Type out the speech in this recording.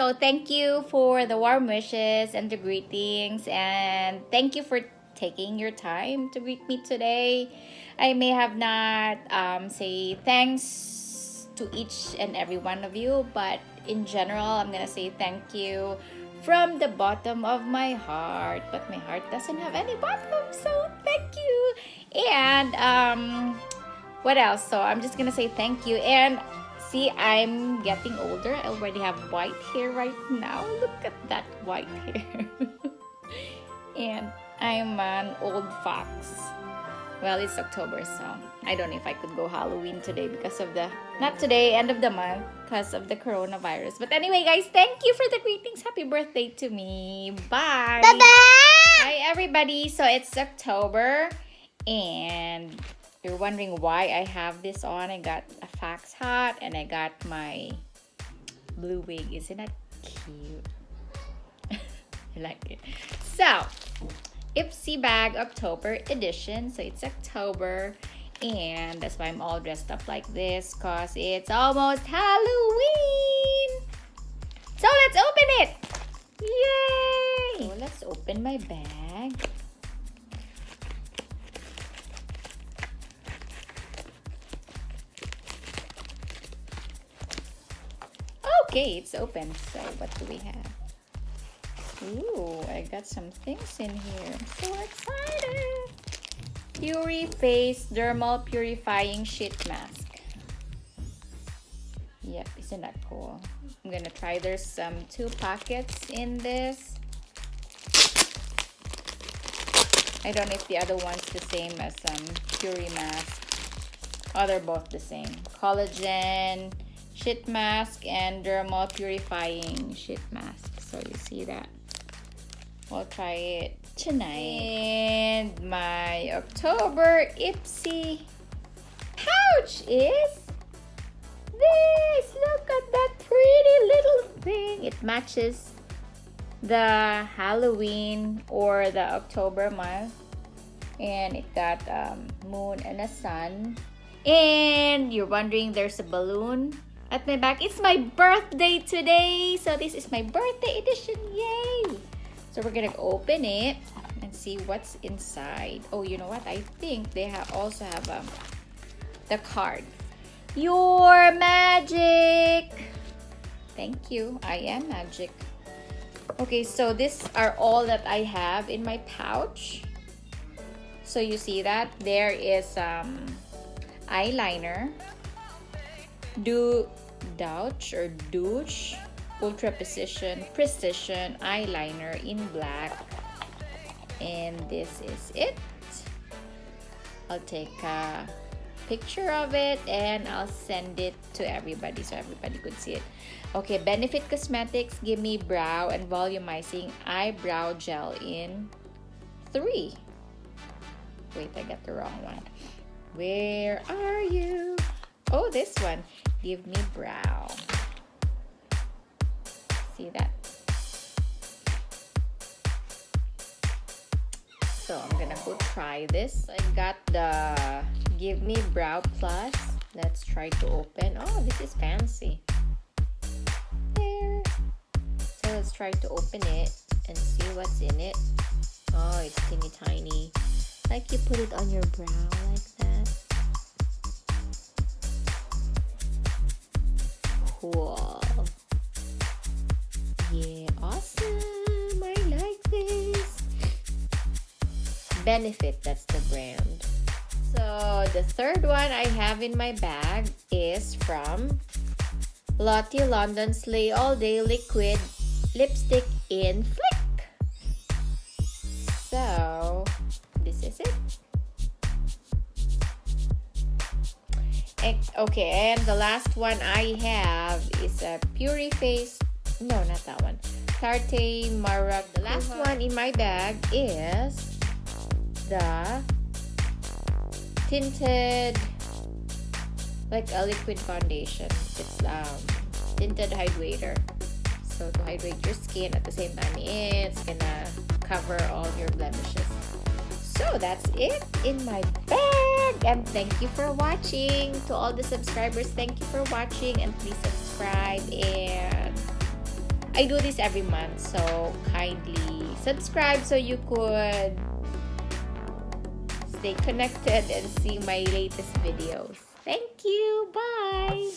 So thank you for the warm wishes and the greetings, and thank you for taking your time to greet me today. I may have not say thanks to each and every one of you, but in general, I'm gonna say thank you from the bottom of my heart. But my heart doesn't have any bottom, so thank you. And what else? So I'm just gonna say thank you. And see, I'm getting older. I already have white hair right now. Look at that white hair. And I'm an old fox. Well, it's October, so I don't know if I could go Halloween today because of the, not today, end of the month, because of the coronavirus. But anyway, guys, thank you for the greetings. Happy birthday to me. Bye. Bye-bye. Hi, everybody. So it's October, and you're wondering why I have this on. I got a fox hat, and I got my blue wig. Isn't that cute? I like it. So, IPSY bag October edition. So it's October, and that's why I'm all dressed up like this, because it's almost Halloween. So let's open it. Yay! So let's open my bag. Okay, it's open. So what do we have? Ooh, I got some things in here. I'm so excited. Puri Face Dermal Purifying Sheet Mask. Yep, isn't that cool? I'm gonna try. There's 2 packets in this. I don't know if the other one's the same as Puri Mask. Oh, they're both the same. Collagen Sheet Mask and Dermal Purifying Sheet Mask. So you see that? We'll try it tonight. And my October IPSY pouch is this. Look at that pretty little thing. It matches the Halloween or the October month. And it got moon and a sun. And you're wondering, there's a balloon at my back. It's my birthday today. So this is my birthday edition. Yay! So we're gonna open it and see what's inside. Oh, you know what? I think they also have the card. You're magic. Thank you. I am magic. Okay, so these are all that I have in my pouch. So you see that there is eyeliner, douche Ultra Precision eyeliner in black, and this is it. I'll take a picture of it and I'll send it to everybody so everybody could see it. Okay, Benefit Cosmetics Give Me Brow and Volumizing Eyebrow Gel in 3. Wait, I got the wrong one. Where are you? Oh, this one. Give Me Brow. See that? So I'm gonna go try this. I got the Give Me Brow Plus. Let's try to open. Oh, this is fancy. There. So let's try to open it and see what's in it. Oh, it's teeny tiny. Like you put it on your brow like that. Cool. Yeah, awesome. I like this. Benefit, that's the brand. So the third one I have in my bag is from Lottie London Slay All Day Liquid Lipstick in Flick. So this is it. Okay, and the last one I have is a Puri Face. No, not that one. Tarte Marag. The last one in my bag is the tinted, like a liquid foundation. It's tinted hydrator. So to hydrate your skin at the same time, it's gonna cover all your blemishes. So that's it in my bag, and thank you for watching. To all the subscribers, thank you for watching, and please subscribe and I do this every month, so kindly subscribe so you could stay connected and see my latest videos. Thank you. Bye.